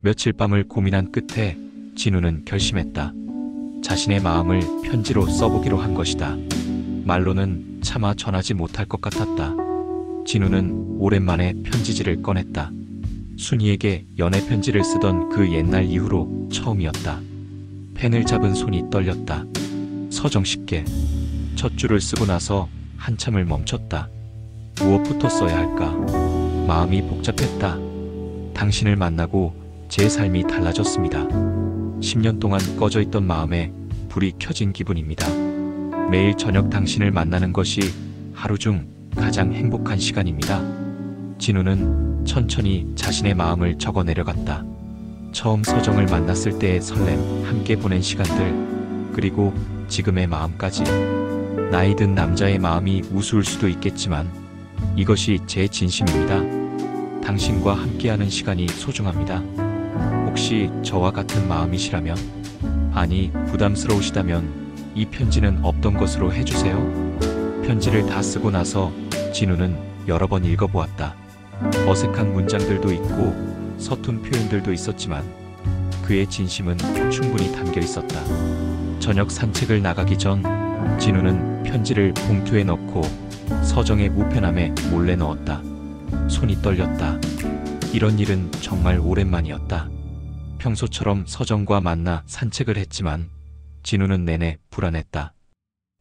며칠 밤을 고민한 끝에 진우는 결심했다. 자신의 마음을 편지로 써보기로 한 것이다. 말로는 차마 전하지 못할 것 같았다. 진우는 오랜만에 편지지를 꺼냈다. 순이에게 연애 편지를 쓰던 그 옛날 이후로 처음이었다. 펜을 잡은 손이 떨렸다. 서정식께 첫 줄을 쓰고 나서 한참을 멈췄다. 무엇부터 써야 할까? 마음이 복잡했다. 당신을 만나고 제 삶이 달라졌습니다. 10년 동안 꺼져 있던 마음에 불이 켜진 기분입니다. 매일 저녁 당신을 만나는 것이 하루 중 가장 행복한 시간입니다. 진우는 천천히 자신의 마음을 적어 내려갔다. 처음 서정을 만났을 때의 설렘, 함께 보낸 시간들, 그리고 지금의 마음까지. 나이 든 남자의 마음이 우스울 수도 있겠지만 이것이 제 진심입니다. 당신과 함께하는 시간이 소중합니다. 혹시 저와 같은 마음이시라면, 아니 부담스러우시다면 이 편지는 없던 것으로 해주세요. 편지를 다 쓰고 나서 진우는 여러 번 읽어보았다. 어색한 문장들도 있고 서툰 표현들도 있었지만 그의 진심은 충분히 담겨 있었다. 저녁 산책을 나가기 전 진우는 편지를 봉투에 넣고 서정의 우편함에 몰래 넣었다. 손이 떨렸다. 이런 일은 정말 오랜만이었다. 평소처럼 서정과 만나 산책을 했지만 진우는 내내 불안했다.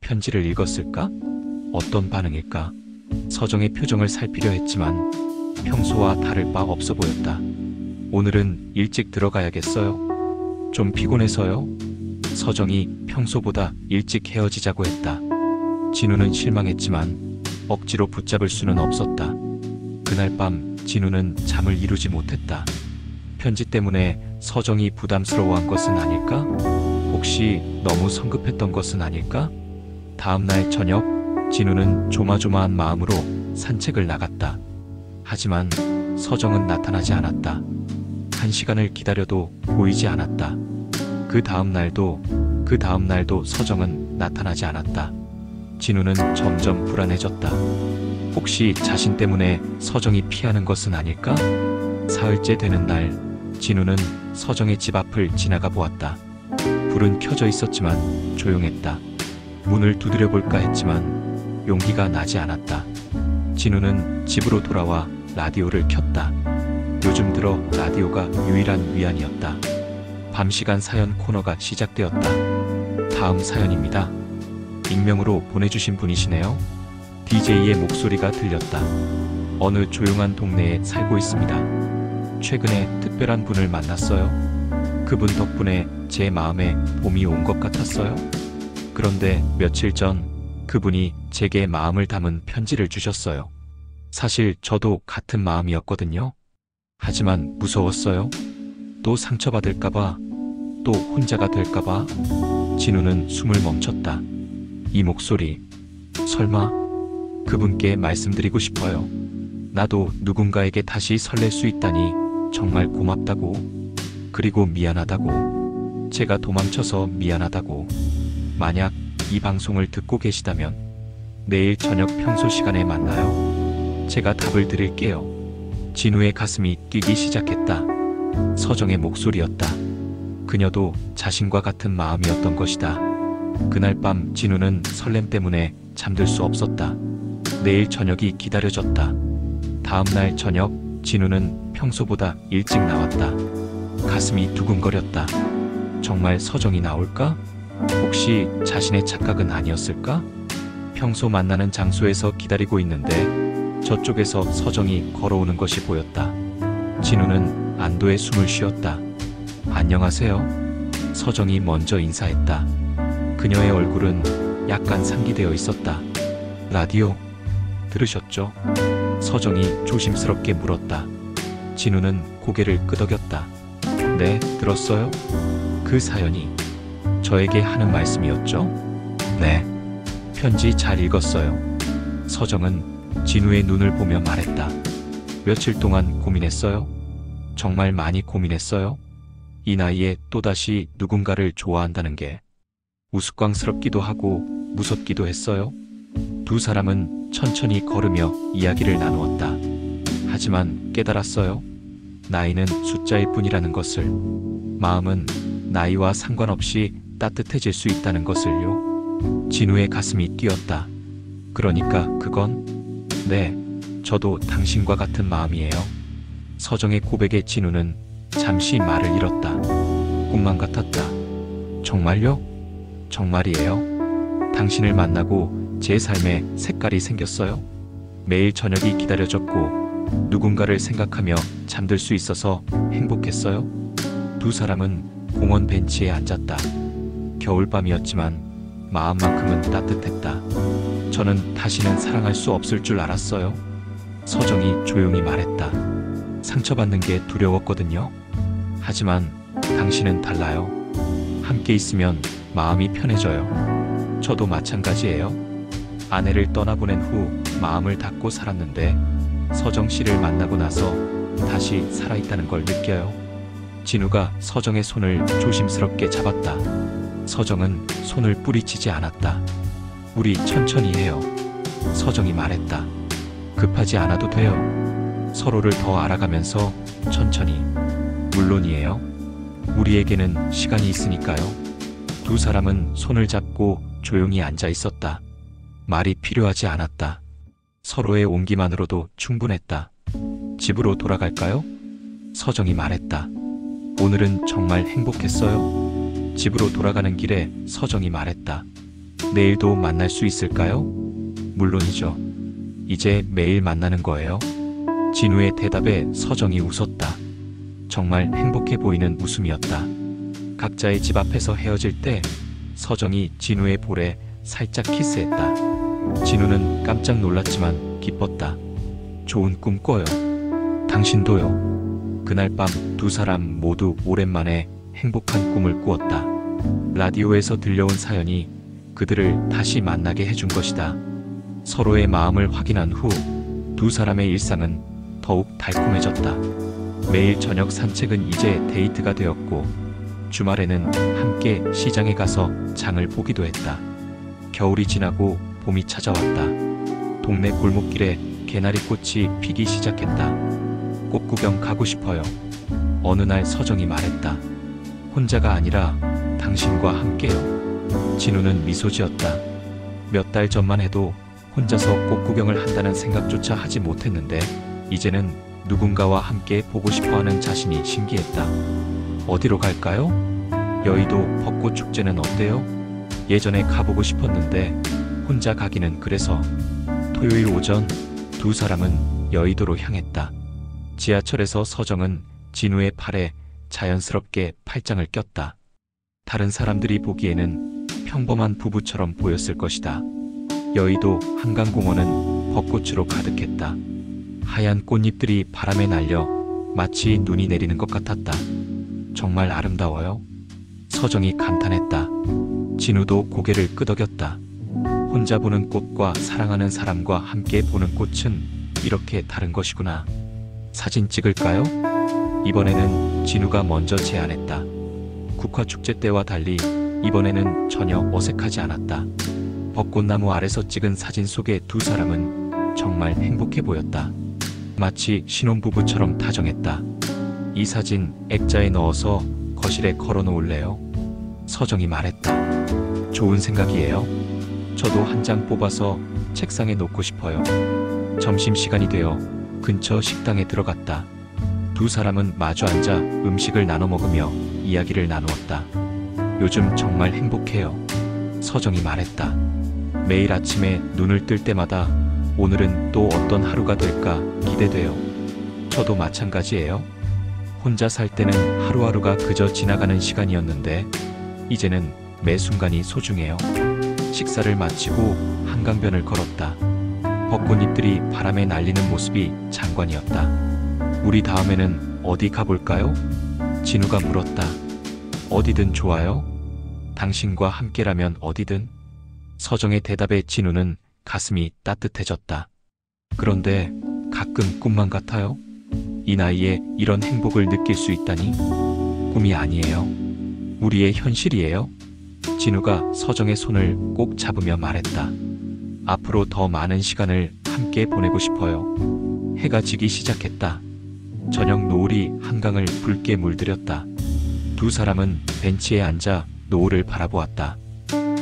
편지를 읽었을까? 어떤 반응일까? 서정의 표정을 살피려 했지만 평소와 다를 바 없어 보였다. 오늘은 일찍 들어가야겠어요. 좀 피곤해서요. 서정이 평소보다 일찍 헤어지자고 했다. 진우는 실망했지만 억지로 붙잡을 수는 없었다. 그날 밤 진우는 잠을 이루지 못했다. 편지 때문에 서정이 부담스러워한 것은 아닐까? 혹시 너무 성급했던 것은 아닐까? 다음 날 저녁 진우는 조마조마한 마음으로 산책을 나갔다. 하지만 서정은 나타나지 않았다. 1시간을 기다려도 보이지 않았다. 그 다음 날도 서정은 나타나지 않았다. 진우는 점점 불안해졌다. 혹시 자신 때문에 서정이 피하는 것은 아닐까? 사흘째 되는 날 진우는 서정의 집 앞을 지나가 보았다. 불은 켜져 있었지만 조용했다. 문을 두드려 볼까 했지만 용기가 나지 않았다. 진우는 집으로 돌아와 라디오를 켰다. 요즘 들어 라디오가 유일한 위안이었다. 밤시간 사연 코너가 시작되었다. 다음 사연입니다. 익명으로 보내주신 분이시네요. DJ의 목소리가 들렸다. 어느 조용한 동네에 살고 있습니다. 최근에 특별한 분을 만났어요. 그분 덕분에 제 마음에 봄이 온 것 같았어요. 그런데 며칠 전 그분이 제게 마음을 담은 편지를 주셨어요. 사실 저도 같은 마음이었거든요. 하지만 무서웠어요. 또 상처받을까봐, 또 혼자가 될까봐. 진우는 숨을 멈췄다. 이 목소리, 설마 그분께 말씀드리고 싶어요. 나도 누군가에게 다시 설렐 수 있다니 정말 고맙다고. 그리고 미안하다고. 제가 도망쳐서 미안하다고. 만약 이 방송을 듣고 계시다면 내일 저녁 평소 시간에 만나요. 제가 답을 드릴게요. 진우의 가슴이 뛰기 시작했다. 서정의 목소리였다. 그녀도 자신과 같은 마음이었던 것이다. 그날 밤 진우는 설렘 때문에 잠들 수 없었다. 내일 저녁이 기다려졌다. 다음 날 저녁 진우는 평소보다 일찍 나왔다. 가슴이 두근거렸다. 정말 서정이 나올까? 혹시 자신의 착각은 아니었을까? 평소 만나는 장소에서 기다리고 있는데 저쪽에서 서정이 걸어오는 것이 보였다. 진우는 안도의 숨을 쉬었다. 안녕하세요. 서정이 먼저 인사했다. 그녀의 얼굴은 약간 상기되어 있었다. 라디오 들으셨죠? 서정이 조심스럽게 물었다. 진우는 고개를 끄덕였다. 네, 들었어요? 그 사연이 저에게 하는 말씀이었죠? 네. 편지 잘 읽었어요. 서정은 진우의 눈을 보며 말했다. 며칠 동안 고민했어요? 정말 많이 고민했어요? 이 나이에 또다시 누군가를 좋아한다는 게 우스꽝스럽기도 하고 무섭기도 했어요. 두 사람은 천천히 걸으며 이야기를 나누었다. 하지만 깨달았어요. 나이는 숫자일 뿐이라는 것을, 마음은 나이와 상관없이 따뜻해질 수 있다는 것을요. 진우의 가슴이 뛰었다. 그러니까 그건? 네, 저도 당신과 같은 마음이에요. 서정의 고백에 진우는 잠시 말을 잃었다. 꿈만 같았다. 정말요? 정말이에요. 당신을 만나고 제 삶에 색깔이 생겼어요. 매일 저녁이 기다려졌고 누군가를 생각하며 잠들 수 있어서 행복했어요. 두 사람은 공원 벤치에 앉았다. 겨울밤이었지만 마음만큼은 따뜻했다. 저는 다시는 사랑할 수 없을 줄 알았어요. 서정이 조용히 말했다. 상처받는 게 두려웠거든요. 하지만 당신은 달라요. 함께 있으면 마음이 편해져요. 저도 마찬가지예요. 아내를 떠나보낸 후 마음을 닫고 살았는데 서정 씨를 만나고 나서 다시 살아있다는 걸 느껴요. 진우가 서정의 손을 조심스럽게 잡았다. 서정은 손을 뿌리치지 않았다. 우리 천천히 해요. 서정이 말했다. 급하지 않아도 돼요. 서로를 더 알아가면서 천천히. 물론이에요. 우리에게는 시간이 있으니까요. 두 사람은 손을 잡고 조용히 앉아 있었다. 말이 필요하지 않았다. 서로의 온기만으로도 충분했다. 집으로 돌아갈까요? 서정이 말했다. 오늘은 정말 행복했어요. 집으로 돌아가는 길에 서정이 말했다. 내일도 만날 수 있을까요? 물론이죠. 이제 매일 만나는 거예요. 진우의 대답에 서정이 웃었다. 정말 행복해 보이는 웃음이었다. 각자의 집 앞에서 헤어질 때 서정이 진우의 볼에 살짝 키스했다. 진우는 깜짝 놀랐지만 기뻤다. 좋은 꿈 꿔요. 당신도요. 그날 밤 두 사람 모두 오랜만에 행복한 꿈을 꾸었다. 라디오에서 들려온 사연이 그들을 다시 만나게 해준 것이다. 서로의 마음을 확인한 후 두 사람의 일상은 더욱 달콤해졌다. 매일 저녁 산책은 이제 데이트가 되었고 주말에는 함께 시장에 가서 장을 보기도 했다. 겨울이 지나고 봄이 찾아왔다. 동네 골목길에 개나리꽃이 피기 시작했다. 꽃 구경 가고 싶어요. 어느 날 서정이 말했다. 혼자가 아니라 당신과 함께요. 진우는 미소 지었다. 몇 달 전만 해도 혼자서 꽃 구경을 한다는 생각조차 하지 못했는데 이제는 누군가와 함께 보고 싶어하는 자신이 신기했다. 어디로 갈까요? 여의도 벚꽃 축제는 어때요? 예전에 가보고 싶었는데 혼자 가기는 그래서. 토요일 오전 두 사람은 여의도로 향했다. 지하철에서 서정은 진우의 팔에 자연스럽게 팔짱을 꼈다. 다른 사람들이 보기에는 평범한 부부처럼 보였을 것이다. 여의도 한강공원은 벚꽃으로 가득했다. 하얀 꽃잎들이 바람에 날려 마치 눈이 내리는 것 같았다. 정말 아름다워요. 서정이 감탄했다. 진우도 고개를 끄덕였다. 혼자 보는 꽃과 사랑하는 사람과 함께 보는 꽃은 이렇게 다른 것이구나. 사진 찍을까요? 이번에는 진우가 먼저 제안했다. 국화축제 때와 달리 이번에는 전혀 어색하지 않았다. 벚꽃나무 아래서 찍은 사진 속의 두 사람은 정말 행복해 보였다. 마치 신혼부부처럼 다정했다. 이 사진 액자에 넣어서 거실에 걸어 놓을래요? 서정이 말했다. 좋은 생각이에요. 저도 한 장 뽑아서 책상에 놓고 싶어요. 점심시간이 되어 근처 식당에 들어갔다. 두 사람은 마주 앉아 음식을 나눠 먹으며 이야기를 나누었다. 요즘 정말 행복해요. 서정이 말했다. 매일 아침에 눈을 뜰 때마다 오늘은 또 어떤 하루가 될까 기대돼요. 저도 마찬가지예요. 혼자 살 때는 하루하루가 그저 지나가는 시간이었는데 이제는 매 순간이 소중해요. 식사를 마치고 한강변을 걸었다. 벚꽃잎들이 바람에 날리는 모습이 장관이었다. 우리 다음에는 어디 가볼까요? 진우가 물었다. 어디든 좋아요. 당신과 함께라면 어디든. 서정의 대답에 진우는 가슴이 따뜻해졌다. 그런데 가끔 꿈만 같아요. 이 나이에 이런 행복을 느낄 수 있다니. 꿈이 아니에요. 우리의 현실이에요. 진우가 서정의 손을 꼭 잡으며 말했다. 앞으로 더 많은 시간을 함께 보내고 싶어요. 해가 지기 시작했다. 저녁 노을이 한강을 붉게 물들였다. 두 사람은 벤치에 앉아 노을을 바라보았다.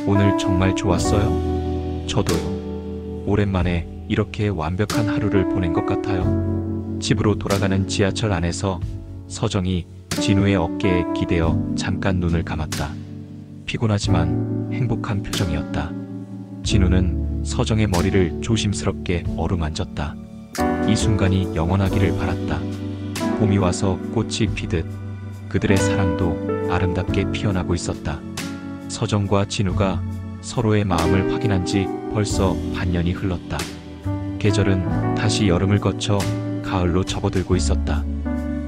오늘 정말 좋았어요? 저도요. 오랜만에 이렇게 완벽한 하루를 보낸 것 같아요. 집으로 돌아가는 지하철 안에서 서정이 진우의 어깨에 기대어 잠깐 눈을 감았다. 피곤하지만 행복한 표정이었다. 진우는 서정의 머리를 조심스럽게 어루만졌다. 이 순간이 영원하기를 바랐다. 봄이 와서 꽃이 피듯 그들의 사랑도 아름답게 피어나고 있었다. 서정과 진우가 서로의 마음을 확인한 지 벌써 반년이 흘렀다. 계절은 다시 여름을 거쳐 가을로 접어들고 있었다.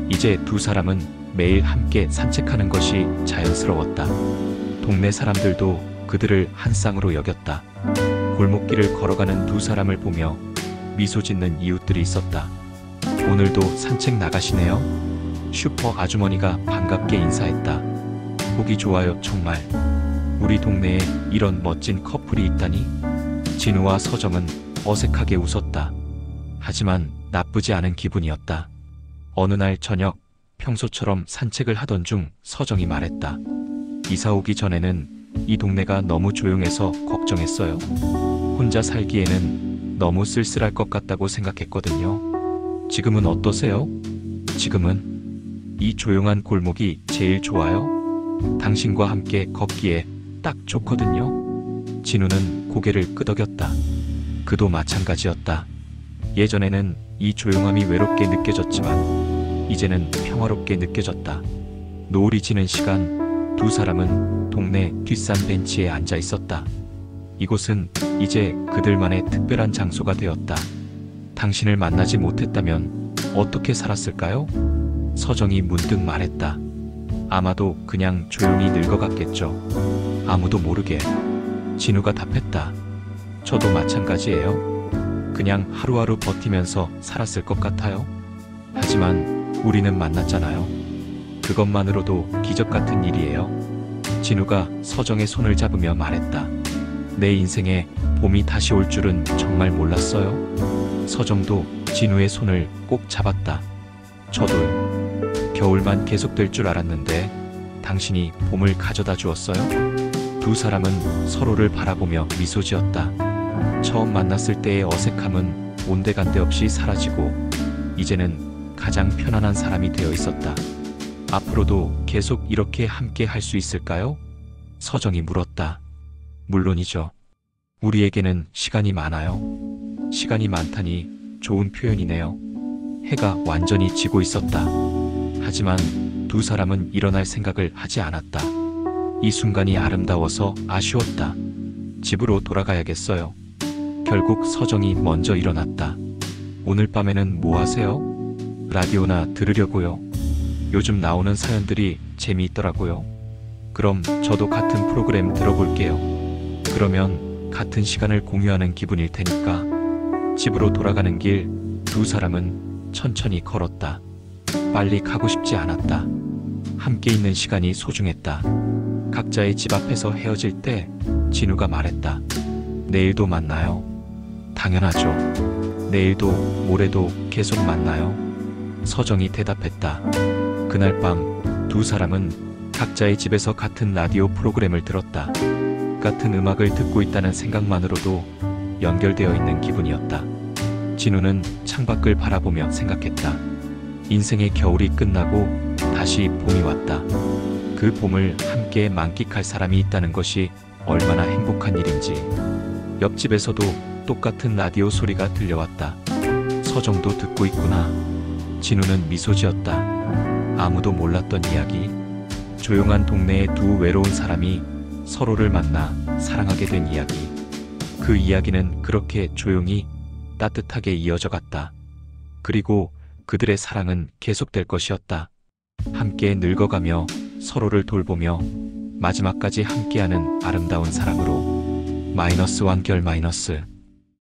이제 두 사람은 매일 함께 산책하는 것이 자연스러웠다. 동네 사람들도 그들을 한 쌍으로 여겼다. 골목길을 걸어가는 두 사람을 보며 미소 짓는 이웃들이 있었다. 오늘도 산책 나가시네요? 슈퍼 아주머니가 반갑게 인사했다. 보기 좋아요, 정말. 우리 동네에 이런 멋진 커플이 있다니? 진우와 서정은 어색하게 웃었다. 하지만 나쁘지 않은 기분이었다. 어느 날 저녁, 평소처럼 산책을 하던 중 서정이 말했다. 이사 오기 전에는 이 동네가 너무 조용해서 걱정했어요. 혼자 살기에는 너무 쓸쓸할 것 같다고 생각했거든요. 지금은 어떠세요? 지금은 이 조용한 골목이 제일 좋아요. 당신과 함께 걷기에 딱 좋거든요. 진우는 고개를 끄덕였다. 그도 마찬가지였다. 예전에는 이 조용함이 외롭게 느껴졌지만 이제는 평화롭게 느껴졌다. 노을이 지는 시간 두 사람은 동네 뒷산 벤치에 앉아 있었다. 이곳은 이제 그들만의 특별한 장소가 되었다. 당신을 만나지 못했다면 어떻게 살았을까요? 서정이 문득 말했다. 아마도 그냥 조용히 늙어갔겠죠. 아무도 모르게. 진우가 답했다. 저도 마찬가지예요. 그냥 하루하루 버티면서 살았을 것 같아요. 하지만 우리는 만났잖아요. 그것만으로도 기적 같은 일이에요. 진우가 서정의 손을 잡으며 말했다. 내 인생에 봄이 다시 올 줄은 정말 몰랐어요. 서정도 진우의 손을 꼭 잡았다. 저도요. 겨울만 계속될 줄 알았는데 당신이 봄을 가져다 주었어요. 두 사람은 서로를 바라보며 미소 지었다. 처음 만났을 때의 어색함은 온데간데 없이 사라지고 이제는 가장 편안한 사람이 되어 있었다. 앞으로도 계속 이렇게 함께 할 수 있을까요? 서정이 물었다. 물론이죠. 우리에게는 시간이 많아요. 시간이 많다니 좋은 표현이네요. 해가 완전히 지고 있었다. 하지만 두 사람은 일어날 생각을 하지 않았다. 이 순간이 아름다워서 아쉬웠다. 집으로 돌아가야겠어요. 결국 서정이 먼저 일어났다. 오늘 밤에는 뭐 하세요? 라디오나 들으려고요. 요즘 나오는 사연들이 재미있더라고요. 그럼 저도 같은 프로그램 들어볼게요. 그러면 같은 시간을 공유하는 기분일 테니까. 집으로 돌아가는 길 두 사람은 천천히 걸었다. 빨리 가고 싶지 않았다. 함께 있는 시간이 소중했다. 각자의 집 앞에서 헤어질 때 진우가 말했다. 내일도 만나요. 당연하죠. 내일도 모레도 계속 만나요. 서정이 대답했다. 그날 밤 두 사람은 각자의 집에서 같은 라디오 프로그램을 들었다. 같은 음악을 듣고 있다는 생각만으로도 연결되어 있는 기분이었다. 진우는 창밖을 바라보며 생각했다. 인생의 겨울이 끝나고 다시 봄이 왔다. 그 봄을 함께 만끽할 사람이 있다는 것이 얼마나 행복한 일인지. 옆집에서도 똑같은 라디오 소리가 들려왔다. 서정도 듣고 있구나. 진우는 미소 지었다. 아무도 몰랐던 이야기. 조용한 동네의 두 외로운 사람이 서로를 만나 사랑하게 된 이야기. 그 이야기는 그렇게 조용히 따뜻하게 이어져 갔다. 그리고 그들의 사랑은 계속될 것이었다. 함께 늙어가며 서로를 돌보며 마지막까지 함께하는 아름다운 사랑으로. -1결